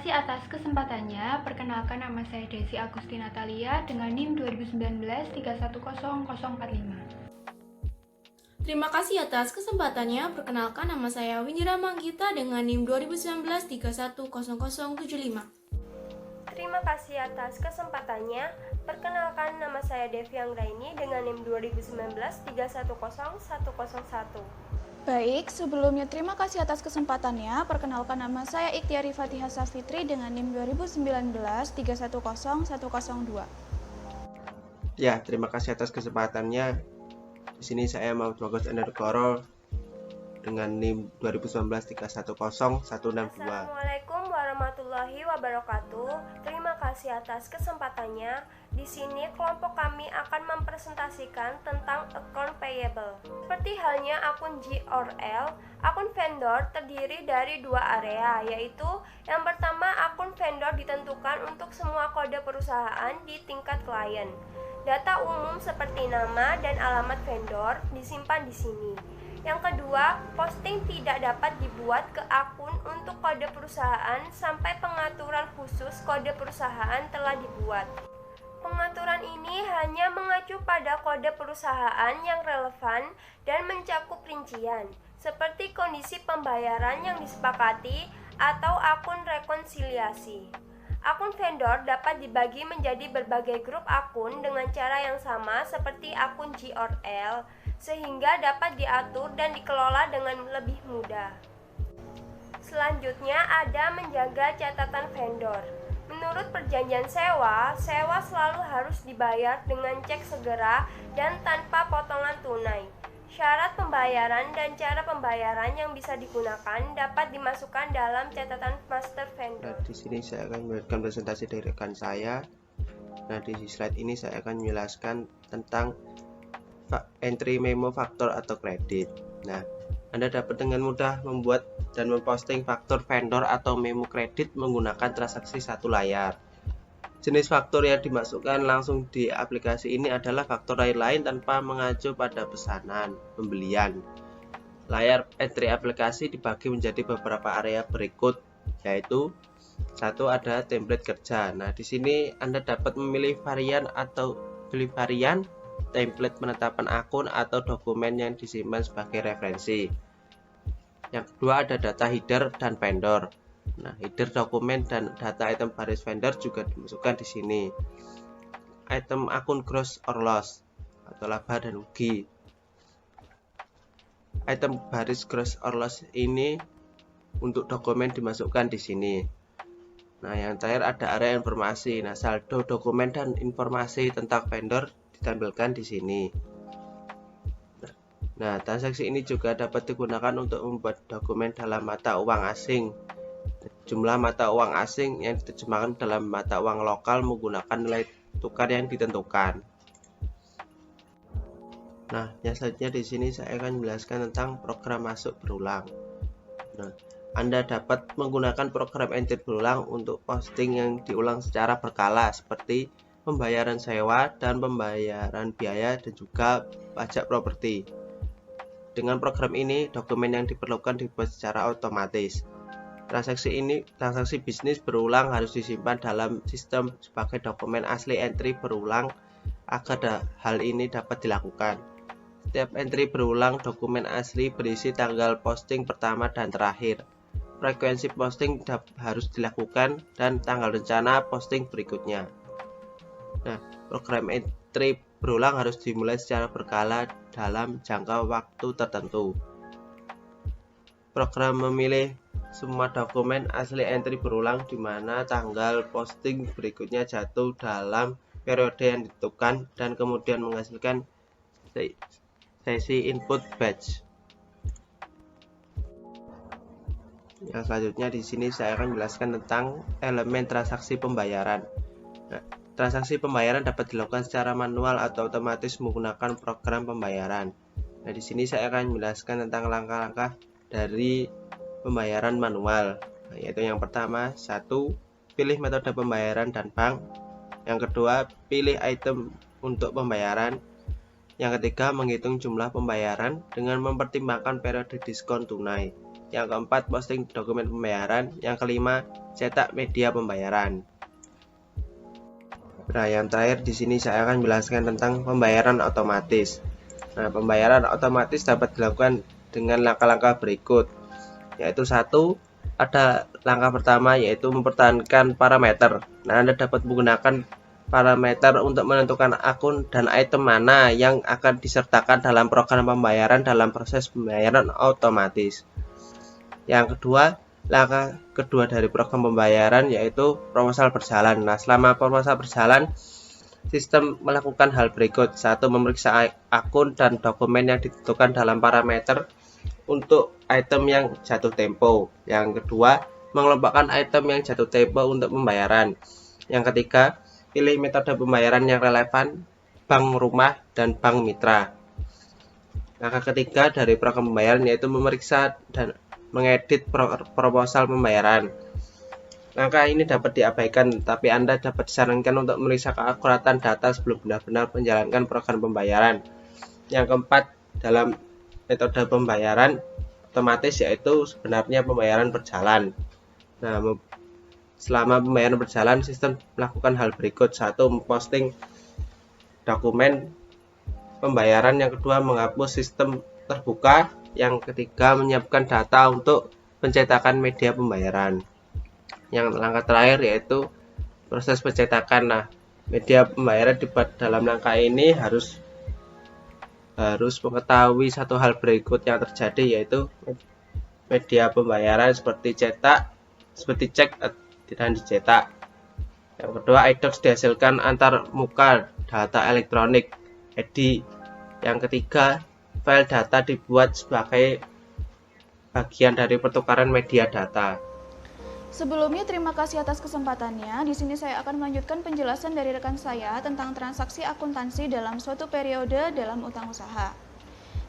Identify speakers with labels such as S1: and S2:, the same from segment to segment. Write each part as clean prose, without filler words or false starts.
S1: kasih atas kesempatannya. Perkenalkan, nama saya Desi Agusti Natalia dengan NIM 2019 310045.
S2: Terima kasih atas kesempatannya. Perkenalkan, nama saya Winjira Manggita dengan NIM 2019 310075.
S3: Terima kasih atas kesempatannya. Perkenalkan, nama saya Devi Anggraini dengan NIM 2019 310101.
S4: Baik, sebelumnya terima kasih atas kesempatannya. Perkenalkan, nama saya Ikhtiari Fatihah Safitri dengan NIM 2019 310102.
S5: Ya, terima kasih atas kesempatannya. Di sini saya mau Bagus Energoro dengan NIM 2019 310162.
S3: Assalamualaikum warahmatullahi wabarakatuh. Terima kasih atas kesempatannya. Di sini kelompok kami akan mempresentasikan tentang account payable. Seperti halnya akun G or L, akun vendor terdiri dari dua area, yaitu yang pertama akun vendor ditentukan untuk semua kode perusahaan di tingkat klien. Data umum seperti nama dan alamat vendor disimpan di sini. Yang kedua, posting tidak dapat dibuat ke akun untuk kode perusahaan sampai pengaturan khusus kode perusahaan telah dibuat. Pengaturan ini hanya mengacu pada kode perusahaan yang relevan dan mencakup rincian, seperti kondisi pembayaran yang disepakati atau akun rekonsiliasi. Akun vendor dapat dibagi menjadi berbagai grup akun dengan cara yang sama seperti akun G or L, sehingga dapat diatur dan dikelola dengan lebih mudah. Selanjutnya ada menjaga catatan vendor. Menurut perjanjian sewa selalu harus dibayar dengan cek segera dan tanpa potongan tunai. Syarat pembayaran dan cara pembayaran yang bisa digunakan dapat dimasukkan dalam catatan master vendor.
S5: Nah, di sini saya akan memberikan presentasi dari rekan saya. Nah, di slide ini saya akan menjelaskan tentang entry memo faktor atau kredit. Nah, Anda dapat dengan mudah membuat dan memposting faktur vendor atau memo kredit menggunakan transaksi satu layar. Jenis faktur yang dimasukkan langsung di aplikasi ini adalah faktur lain-lain tanpa mengacu pada pesanan pembelian. Layar entry aplikasi dibagi menjadi beberapa area berikut, yaitu satu ada template kerja. Nah, di sini Anda dapat memilih varian atau pilih varian template penetapan akun atau dokumen yang disimpan sebagai referensi. Yang kedua ada data header dan vendor. Nah, header dokumen dan data item baris vendor juga dimasukkan di sini. Item akun gross or loss atau laba dan rugi. Item baris gross or loss ini untuk dokumen dimasukkan di sini. Nah, yang terakhir ada area informasi. Nah, saldo dokumen dan informasi tentang vendor ditampilkan di sini. Nah, transaksi ini juga dapat digunakan untuk membuat dokumen dalam mata uang asing. Jumlah mata uang asing yang diterjemahkan dalam mata uang lokal menggunakan nilai tukar yang ditentukan. Nah, yang selanjutnya di sini saya akan menjelaskan tentang program masuk berulang. Nah, Anda dapat menggunakan program entry berulang untuk posting yang diulang secara berkala seperti pembayaran sewa dan pembayaran biaya dan juga pajak properti. Dengan program ini, dokumen yang diperlukan dibuat secara otomatis. Transaksi bisnis berulang harus disimpan dalam sistem sebagai dokumen asli entry berulang agar hal ini dapat dilakukan. Setiap entry berulang dokumen asli berisi tanggal posting pertama dan terakhir. Frekuensi posting harus dilakukan dan tanggal rencana posting berikutnya. Nah, program entry berulang harus dimulai secara berkala dalam jangka waktu tertentu. Program memilih semua dokumen asli entry berulang di mana tanggal posting berikutnya jatuh dalam periode yang ditentukan dan kemudian menghasilkan sesi input batch. Yang selanjutnya di sini saya akan menjelaskan tentang elemen transaksi pembayaran. Nah, transaksi pembayaran dapat dilakukan secara manual atau otomatis menggunakan program pembayaran. Nah, di sini saya akan menjelaskan tentang langkah-langkah dari pembayaran manual. Nah, yaitu yang pertama, satu, pilih metode pembayaran dan bank. Yang kedua, pilih item untuk pembayaran. Yang ketiga, menghitung jumlah pembayaran dengan mempertimbangkan periode diskon tunai. Yang keempat, posting dokumen pembayaran. Yang kelima, cetak media pembayaran. Nah, yang terakhir di sini saya akan menjelaskan tentang pembayaran otomatis. Nah, pembayaran otomatis dapat dilakukan dengan langkah-langkah berikut, yaitu satu, ada langkah pertama yaitu mempertahankan parameter. Nah, Anda dapat menggunakan parameter untuk menentukan akun dan item mana yang akan disertakan dalam program pembayaran dalam proses pembayaran otomatis. Yang kedua, langkah kedua dari program pembayaran yaitu proposal berjalan. Nah, selama proposal berjalan, sistem melakukan hal berikut. Satu, memeriksa akun dan dokumen yang ditentukan dalam parameter untuk item yang jatuh tempo. Yang kedua, mengelompokkan item yang jatuh tempo untuk pembayaran. Yang ketiga, pilih metode pembayaran yang relevan, bank rumah dan bank mitra. Langkah ketiga dari program pembayaran yaitu memeriksa dan mengedit proposal pembayaran. Langkah ini dapat diabaikan, tapi Anda dapat disarankan untuk memeriksa keakuratan data sebelum benar-benar menjalankan program pembayaran. Yang keempat, dalam metode pembayaran otomatis yaitu sebenarnya pembayaran berjalan. Nah, selama pembayaran berjalan, sistem melakukan hal berikut. Satu, memposting dokumen pembayaran. Yang kedua, menghapus sistem terbuka. Yang ketiga, menyiapkan data untuk pencetakan media pembayaran. Yang langkah terakhir yaitu proses pencetakan. Nah, media pembayaran dalam langkah ini harus mengetahui satu hal berikut yang terjadi, yaitu media pembayaran seperti cek dan dicetak. Yang kedua, iDocs dihasilkan antar muka data elektronik (EDI). Yang ketiga, file data dibuat sebagai bagian dari pertukaran media data.
S4: Sebelumnya, terima kasih atas kesempatannya. Di sini saya akan melanjutkan penjelasan dari rekan saya tentang transaksi akuntansi dalam suatu periode dalam utang usaha.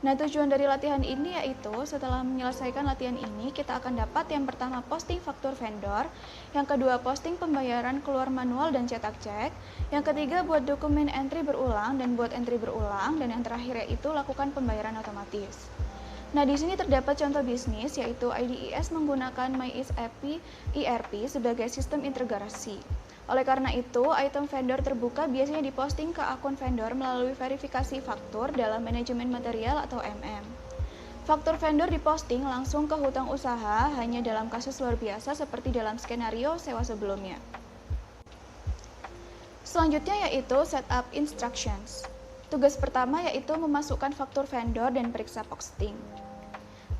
S4: Nah, tujuan dari latihan ini yaitu setelah menyelesaikan latihan ini, kita akan dapat yang pertama posting faktur vendor, yang kedua posting pembayaran keluar manual dan cetak cek, yang ketiga buat dokumen entry berulang dan buat entry berulang, dan yang terakhir yaitu lakukan pembayaran otomatis. Nah, di sini terdapat contoh bisnis yaitu IDES menggunakan MySAP ERP sebagai sistem integrasi. Oleh karena itu, item vendor terbuka biasanya diposting ke akun vendor melalui verifikasi faktur dalam manajemen material atau MM. Faktur vendor diposting langsung ke hutang usaha hanya dalam kasus luar biasa seperti dalam skenario sewa sebelumnya. Selanjutnya yaitu setup instructions. Tugas pertama yaitu memasukkan faktur vendor dan periksa posting.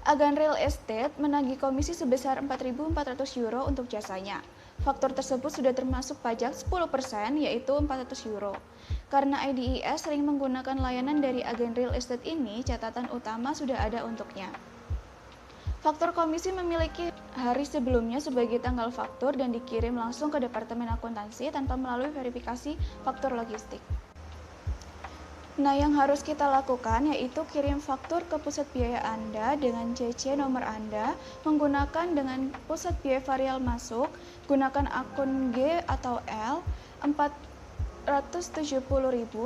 S4: Agen Real Estate menagih komisi sebesar €4.400 untuk jasanya. Faktur tersebut sudah termasuk pajak 10% yaitu €400. Karena IDES sering menggunakan layanan dari agen Real Estate ini, catatan utama sudah ada untuknya. Faktur komisi memiliki hari sebelumnya sebagai tanggal faktur dan dikirim langsung ke Departemen Akuntansi tanpa melalui verifikasi faktur logistik. Nah, yang harus kita lakukan yaitu kirim faktur ke pusat biaya Anda dengan CC nomor Anda, menggunakan dengan pusat biaya varial masuk, gunakan akun G atau L, 470.000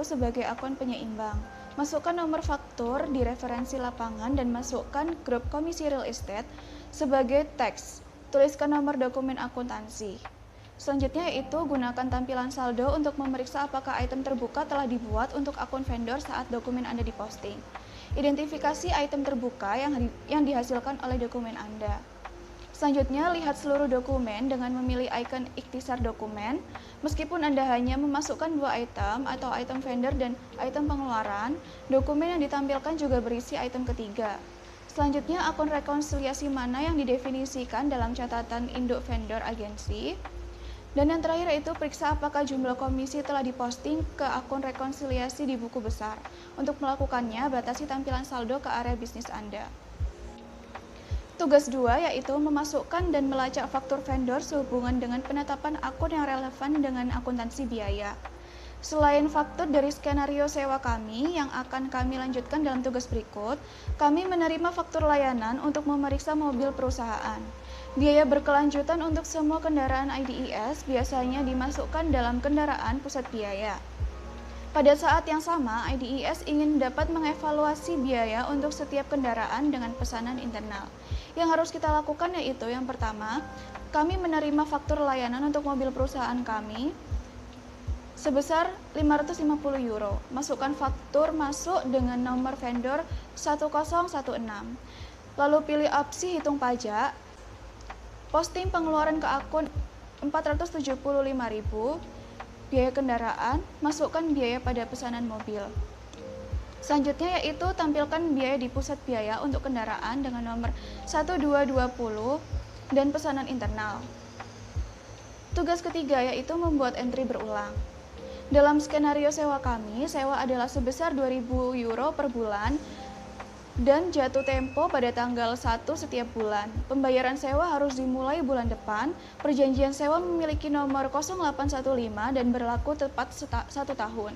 S4: sebagai akun penyeimbang. Masukkan nomor faktur di referensi lapangan dan masukkan grup komisi real estate sebagai teks. Tuliskan nomor dokumen akuntansi. Selanjutnya yaitu gunakan tampilan saldo untuk memeriksa apakah item terbuka telah dibuat untuk akun vendor saat dokumen Anda diposting. Identifikasi item terbuka yang dihasilkan oleh dokumen Anda. Selanjutnya, lihat seluruh dokumen dengan memilih icon ikhtisar dokumen. Meskipun Anda hanya memasukkan 2 item atau item vendor dan item pengeluaran, dokumen yang ditampilkan juga berisi item ketiga. Selanjutnya, akun rekonsiliasi mana yang didefinisikan dalam catatan induk vendor agensi. Dan yang terakhir yaitu periksa apakah jumlah komisi telah diposting ke akun rekonsiliasi di buku besar. Untuk melakukannya, batasi tampilan saldo ke area bisnis Anda. Tugas 2 yaitu memasukkan dan melacak faktur vendor sehubungan dengan penetapan akun yang relevan dengan akuntansi biaya. Selain faktur dari skenario sewa kami yang akan kami lanjutkan dalam tugas berikut, kami menerima faktur layanan untuk memeriksa mobil perusahaan. Biaya berkelanjutan untuk semua kendaraan IDES biasanya dimasukkan dalam kendaraan pusat biaya. Pada saat yang sama, IDIS ingin dapat mengevaluasi biaya untuk setiap kendaraan dengan pesanan internal. Yang harus kita lakukan yaitu yang pertama, kami menerima faktur layanan untuk mobil perusahaan kami sebesar 550 euro. Masukkan faktur masuk dengan nomor vendor 1016. Lalu pilih opsi hitung pajak. Posting pengeluaran ke akun 475.000. Biaya kendaraan, masukkan biaya pada pesanan mobil. Selanjutnya yaitu tampilkan biaya di pusat biaya untuk kendaraan dengan nomor 1220 dan pesanan internal. Tugas ketiga yaitu membuat entry berulang. Dalam skenario sewa kami, sewa adalah sebesar 2.000 euro per bulan dan jatuh tempo pada tanggal 1 setiap bulan. Pembayaran sewa harus dimulai bulan depan. Perjanjian sewa memiliki nomor 0815 dan berlaku tepat 1 tahun.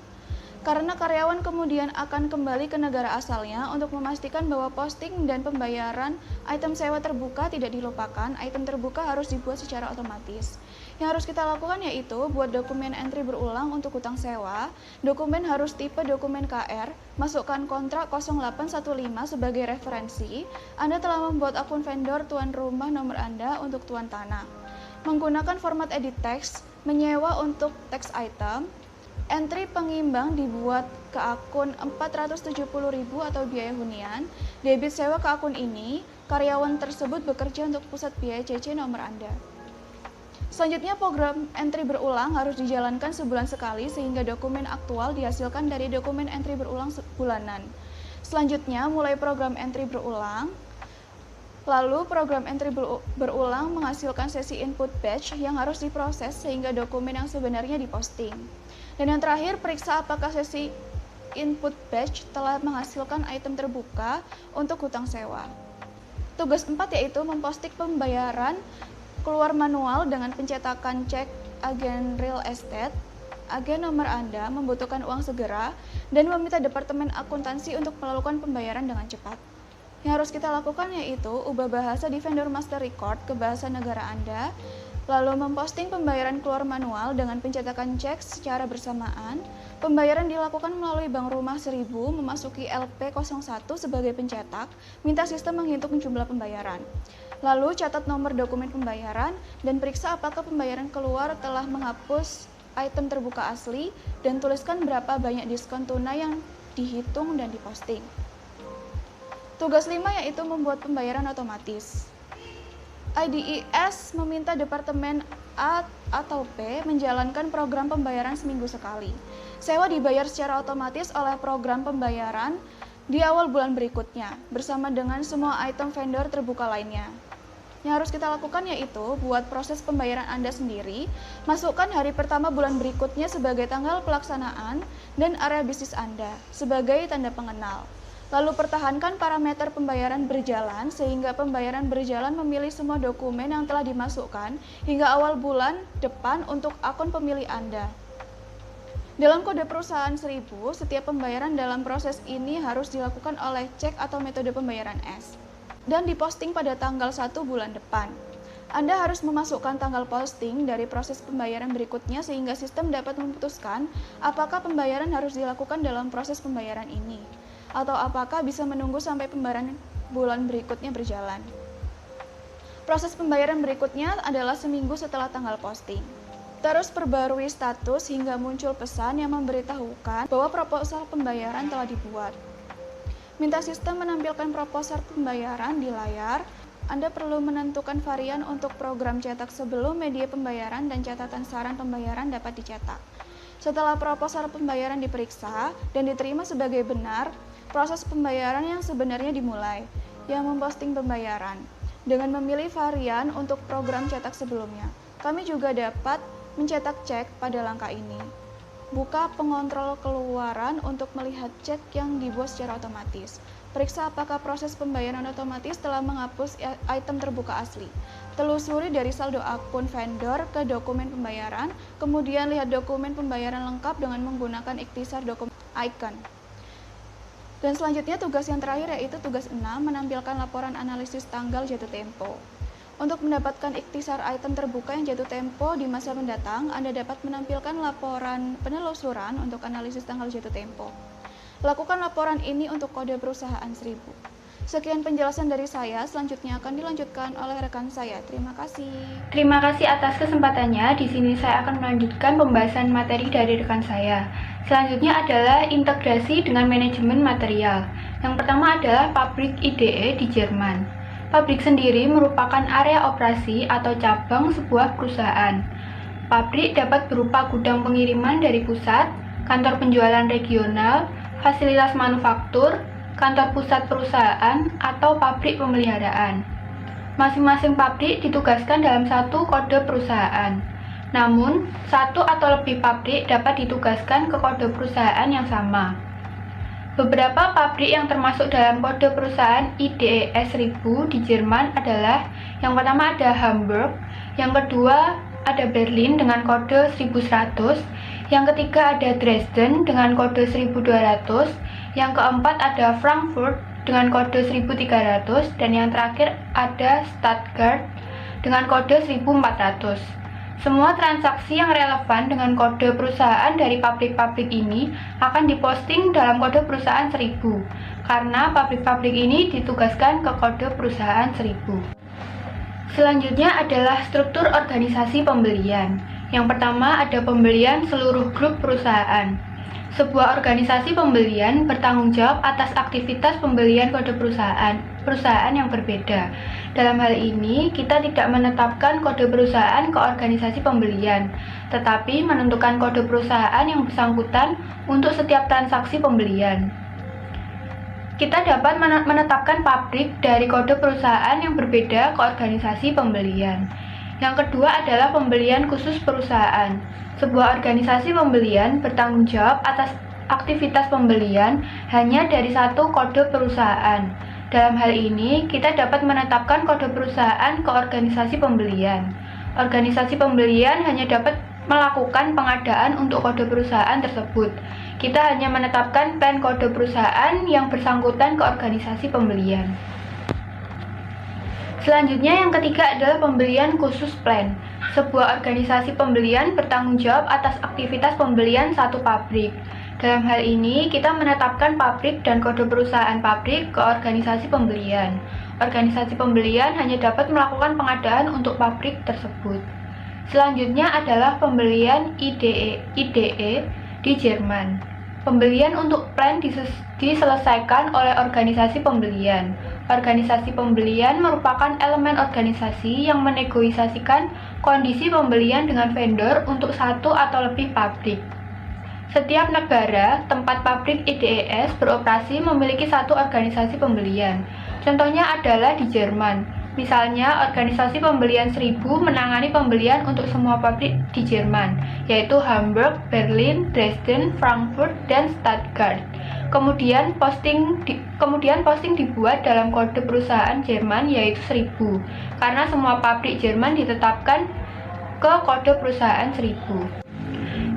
S4: Karena karyawan kemudian akan kembali ke negara asalnya, untuk memastikan bahwa posting dan pembayaran item sewa terbuka tidak dilupakan, item terbuka harus dibuat secara otomatis. Yang harus kita lakukan yaitu buat dokumen entry berulang untuk hutang sewa. Dokumen harus tipe dokumen KR, masukkan kontrak 0815 sebagai referensi. Anda telah membuat akun vendor tuan rumah nomor Anda untuk tuan tanah. Menggunakan format edit text, menyewa untuk text item. Entry pengimbang dibuat ke akun 470.000 atau biaya hunian. Debit sewa ke akun ini, karyawan tersebut bekerja untuk pusat biaya CC nomor Anda. Selanjutnya, program entry berulang harus dijalankan sebulan sekali sehingga dokumen aktual dihasilkan dari dokumen entry berulang bulanan. Selanjutnya, mulai program entry berulang. Lalu, program entry berulang menghasilkan sesi input batch yang harus diproses sehingga dokumen yang sebenarnya diposting. Dan yang terakhir, periksa apakah sesi input batch telah menghasilkan item terbuka untuk hutang sewa. Tugas 4 yaitu memposting pembayaran keluar manual dengan pencetakan cek agen real estate. Agen nomor Anda membutuhkan uang segera dan meminta Departemen Akuntansi untuk melakukan pembayaran dengan cepat. Yang harus kita lakukan yaitu ubah bahasa di vendor master record ke bahasa negara Anda, lalu memposting pembayaran keluar manual dengan pencetakan cek secara bersamaan. Pembayaran dilakukan melalui Bank Rumah 1000, memasuki LP01 sebagai pencetak, minta sistem menghitung jumlah pembayaran. Lalu catat nomor dokumen pembayaran dan periksa apakah pembayaran keluar telah menghapus item terbuka asli dan tuliskan berapa banyak diskon tunai yang dihitung dan diposting. Tugas 5 yaitu membuat pembayaran otomatis. IDIS meminta Departemen A atau P menjalankan program pembayaran seminggu sekali. Sewa dibayar secara otomatis oleh program pembayaran di awal bulan berikutnya, bersama dengan semua item vendor terbuka lainnya. Yang harus kita lakukan yaitu buat proses pembayaran Anda sendiri, masukkan hari pertama bulan berikutnya sebagai tanggal pelaksanaan dan area bisnis Anda sebagai tanda pengenal. Lalu pertahankan parameter pembayaran berjalan sehingga pembayaran berjalan memilih semua dokumen yang telah dimasukkan hingga awal bulan depan untuk akun pemilih Anda. Dalam kode perusahaan 1000, setiap pembayaran dalam proses ini harus dilakukan oleh cek atau metode pembayaran S dan diposting pada tanggal 1 bulan depan. Anda harus memasukkan tanggal posting dari proses pembayaran berikutnya sehingga sistem dapat memutuskan apakah pembayaran harus dilakukan dalam proses pembayaran ini, atau apakah bisa menunggu sampai pembayaran bulan berikutnya berjalan. Proses pembayaran berikutnya adalah seminggu setelah tanggal posting. Terus perbarui status hingga muncul pesan yang memberitahukan bahwa proposal pembayaran telah dibuat. Minta sistem menampilkan proposal pembayaran di layar. Anda perlu menentukan varian untuk program cetak sebelum media pembayaran dan catatan saran pembayaran dapat dicetak. Setelah proposal pembayaran diperiksa dan diterima sebagai benar, proses pembayaran yang sebenarnya dimulai, yang memposting pembayaran, dengan memilih varian untuk program cetak sebelumnya. Kami juga dapat mencetak cek pada langkah ini. Buka pengontrol keluaran untuk melihat cek yang dibuat secara otomatis. Periksa apakah proses pembayaran otomatis telah menghapus item terbuka asli. Telusuri dari saldo akun vendor ke dokumen pembayaran, kemudian lihat dokumen pembayaran lengkap dengan menggunakan ikhtisar dokumen icon. Dan selanjutnya tugas yang terakhir yaitu tugas 6, menampilkan laporan analisis tanggal jatuh tempo. Untuk mendapatkan ikhtisar item terbuka yang jatuh tempo di masa mendatang, Anda dapat menampilkan laporan penelusuran untuk analisis tanggal jatuh tempo. Lakukan laporan ini untuk kode perusahaan 1000. Sekian penjelasan dari saya, selanjutnya akan dilanjutkan oleh rekan saya. Terima kasih.
S1: Terima kasih atas kesempatannya. Di sini saya akan melanjutkan pembahasan materi dari rekan saya. Selanjutnya adalah integrasi dengan manajemen material. Yang pertama adalah pabrik IDE di Jerman. Pabrik sendiri merupakan area operasi atau cabang sebuah perusahaan. Pabrik dapat berupa gudang pengiriman dari pusat, kantor penjualan regional, fasilitas manufaktur, kantor pusat perusahaan, atau pabrik pemeliharaan. Masing-masing pabrik ditugaskan dalam satu kode perusahaan. Namun, satu atau lebih pabrik dapat ditugaskan ke kode perusahaan yang sama. Beberapa pabrik yang termasuk dalam kode perusahaan IDES 1000 di Jerman adalah yang pertama ada Hamburg, yang kedua ada Berlin dengan kode 1100, yang ketiga ada Dresden dengan kode 1200, yang keempat ada Frankfurt dengan kode 1300, dan yang terakhir ada Stuttgart dengan kode 1400. Semua transaksi yang relevan dengan kode perusahaan dari pabrik-pabrik ini akan diposting dalam kode perusahaan 1000, karena pabrik-pabrik ini ditugaskan ke kode perusahaan 1000. Selanjutnya adalah struktur organisasi pembelian. Yang pertama ada pembelian seluruh grup perusahaan. Sebuah organisasi pembelian bertanggung jawab atas aktivitas pembelian kode perusahaan yang berbeda. Dalam hal ini, kita tidak menetapkan kode perusahaan ke organisasi pembelian, tetapi menentukan kode perusahaan yang bersangkutan untuk setiap transaksi pembelian. Kita dapat menetapkan pabrik dari kode perusahaan yang berbeda ke organisasi pembelian. Yang kedua adalah pembelian khusus perusahaan. Sebuah organisasi pembelian bertanggung jawab atas aktivitas pembelian hanya dari satu kode perusahaan. Dalam hal ini, kita dapat menetapkan kode perusahaan ke organisasi pembelian. Organisasi pembelian hanya dapat melakukan pengadaan untuk kode perusahaan tersebut. Kita hanya menetapkan plan kode perusahaan yang bersangkutan ke organisasi pembelian. Selanjutnya yang ketiga adalah pembelian khusus plan. Sebuah organisasi pembelian bertanggung jawab atas aktivitas pembelian satu pabrik. Dalam hal ini, kita menetapkan pabrik dan kode perusahaan pabrik ke organisasi pembelian. Organisasi pembelian hanya dapat melakukan pengadaan untuk pabrik tersebut. Selanjutnya adalah pembelian IDE di Jerman. Pembelian untuk plan diselesaikan oleh organisasi pembelian. Organisasi pembelian merupakan elemen organisasi yang menegosiasikan kondisi pembelian dengan vendor untuk satu atau lebih pabrik. Setiap negara tempat pabrik IDES beroperasi memiliki satu organisasi pembelian. Contohnya adalah di Jerman. Misalnya, organisasi pembelian 1000 menangani pembelian untuk semua pabrik di Jerman, yaitu Hamburg, Berlin, Dresden, Frankfurt, dan Stuttgart. Kemudian posting dibuat dalam kode perusahaan Jerman yaitu 1000, karena semua pabrik Jerman ditetapkan ke kode perusahaan 1000.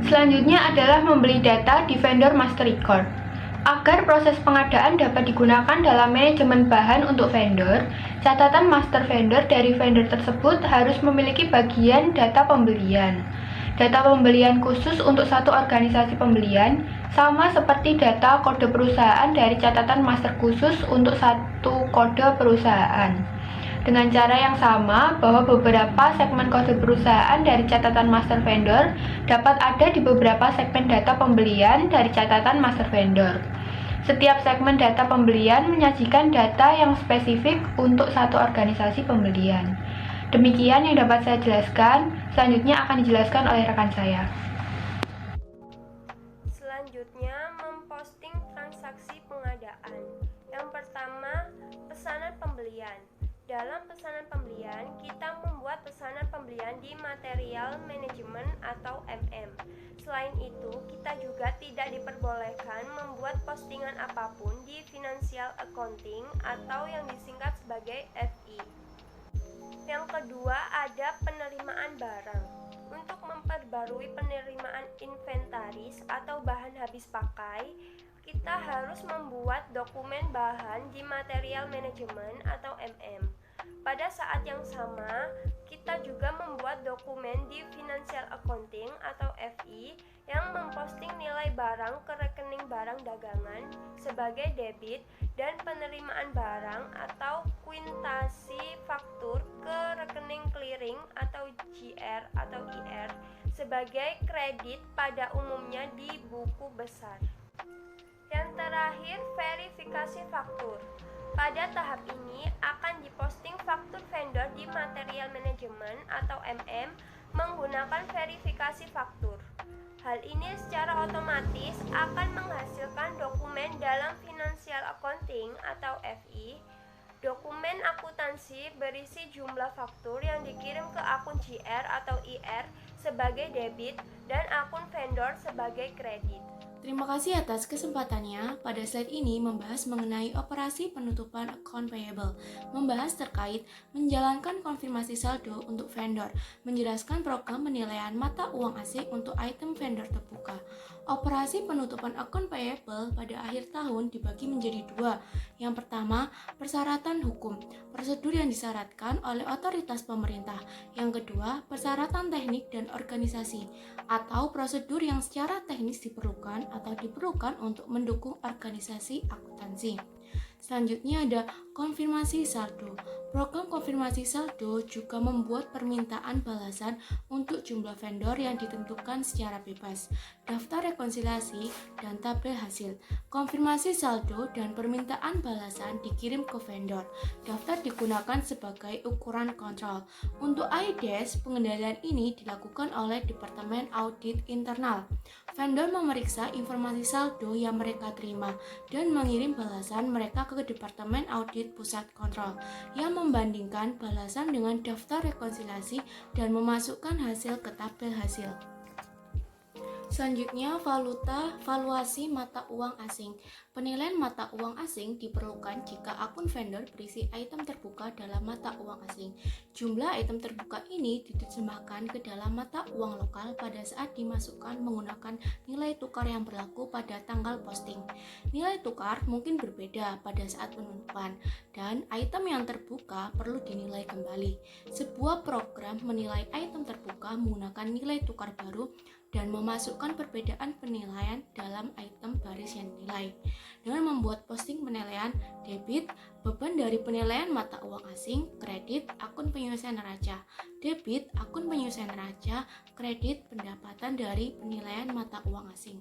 S1: Selanjutnya adalah membeli data di vendor master record. Agar proses pengadaan dapat digunakan dalam manajemen bahan untuk vendor, catatan master vendor dari vendor tersebut harus memiliki bagian data pembelian. Data pembelian khusus untuk satu organisasi pembelian sama seperti data kode perusahaan dari catatan master khusus untuk satu kode perusahaan. Dengan cara yang sama, bahwa beberapa segmen kode perusahaan dari catatan master vendor dapat ada di beberapa segmen data pembelian dari catatan master vendor. Setiap segmen data pembelian menyajikan data yang spesifik untuk satu organisasi pembelian. Demikian yang dapat saya jelaskan, selanjutnya akan dijelaskan oleh rekan saya.
S3: Selanjutnya, memposting transaksi pengadaan. Yang pertama, pesanan pembelian. Dalam pesanan pembelian, kita membuat pesanan pembelian di Material Management atau MM. Selain itu, kita juga tidak diperbolehkan membuat postingan apapun di Financial Accounting atau yang disingkat sebagai FI. Yang kedua, ada penerimaan barang. Untuk memperbarui penerimaan inventaris atau bahan habis pakai, kita harus membuat dokumen bahan di Material Management atau MM. Pada saat yang sama, kita juga membuat dokumen di Financial Accounting atau FI yang memposting nilai barang ke rekening barang dagangan sebagai debit dan penerimaan barang atau kuintasi faktur ke rekening clearing atau GR atau IR sebagai kredit pada umumnya di buku besar. Yang terakhir, verifikasi faktur. Pada tahap ini akan diposting faktur vendor di Material Management atau MM menggunakan verifikasi faktur. Hal ini secara otomatis akan menghasilkan dokumen dalam Financial Accounting atau FI. Dokumen akuntansi berisi jumlah faktur yang dikirim ke akun GR atau IR sebagai debit dan akun vendor sebagai kredit.
S2: Terima kasih atas kesempatannya. Pada slide ini membahas mengenai operasi penutupan account payable, membahas terkait menjalankan konfirmasi saldo untuk vendor, menjelaskan program penilaian mata uang asing untuk item vendor terbuka. Operasi penutupan account payable pada akhir tahun dibagi menjadi dua. Yang pertama, persyaratan hukum, prosedur yang disyaratkan oleh otoritas pemerintah. Yang kedua, persyaratan teknik dan organisasi, atau prosedur yang secara teknis diperlukan untuk mendukung organisasi akuntansi. Selanjutnya ada konfirmasi saldo. Program konfirmasi saldo juga membuat permintaan balasan untuk jumlah vendor yang ditentukan secara bebas, daftar rekonsiliasi, dan tabel hasil. Konfirmasi saldo dan permintaan balasan dikirim ke vendor. Daftar digunakan sebagai ukuran kontrol. Untuk IDES, pengendalian ini dilakukan oleh Departemen Audit Internal. Vendor memeriksa informasi saldo yang mereka terima dan mengirim balasan mereka ke Departemen Audit Pusat Kontrol yang membandingkan balasan dengan daftar rekonsiliasi dan memasukkan hasil ke tabel hasil. Selanjutnya, valuasi mata uang asing. Penilaian mata uang asing diperlukan jika akun vendor berisi item terbuka dalam mata uang asing. Jumlah item terbuka ini diterjemahkan ke dalam mata uang lokal pada saat dimasukkan menggunakan nilai tukar yang berlaku pada tanggal posting. Nilai tukar mungkin berbeda pada saat penutupan, dan item yang terbuka perlu dinilai kembali. Sebuah program menilai item terbuka menggunakan nilai tukar baru dan memasukkan perbedaan penilaian dalam item baris yang dinilai. Dengan membuat posting penilaian debit, beban dari penilaian mata uang asing, kredit, akun penyelesaian neraca, debit, akun penyelesaian neraca, kredit, pendapatan dari penilaian mata uang asing.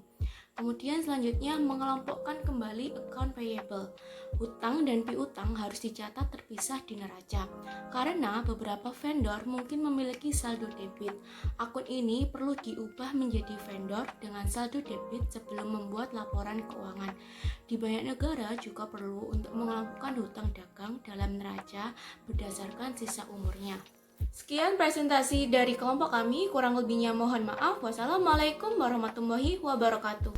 S2: Kemudian selanjutnya mengelompokkan kembali account payable. Hutang dan piutang harus dicatat terpisah di neraca, karena beberapa vendor mungkin memiliki saldo debit. Akun ini perlu diubah menjadi vendor dengan saldo debit sebelum membuat laporan keuangan. Di banyak negara juga perlu untuk mengelompokkan hutang dagang dalam neraca berdasarkan sisa umurnya. Sekian presentasi dari kelompok kami, kurang lebihnya mohon maaf. Wassalamualaikum warahmatullahi wabarakatuh.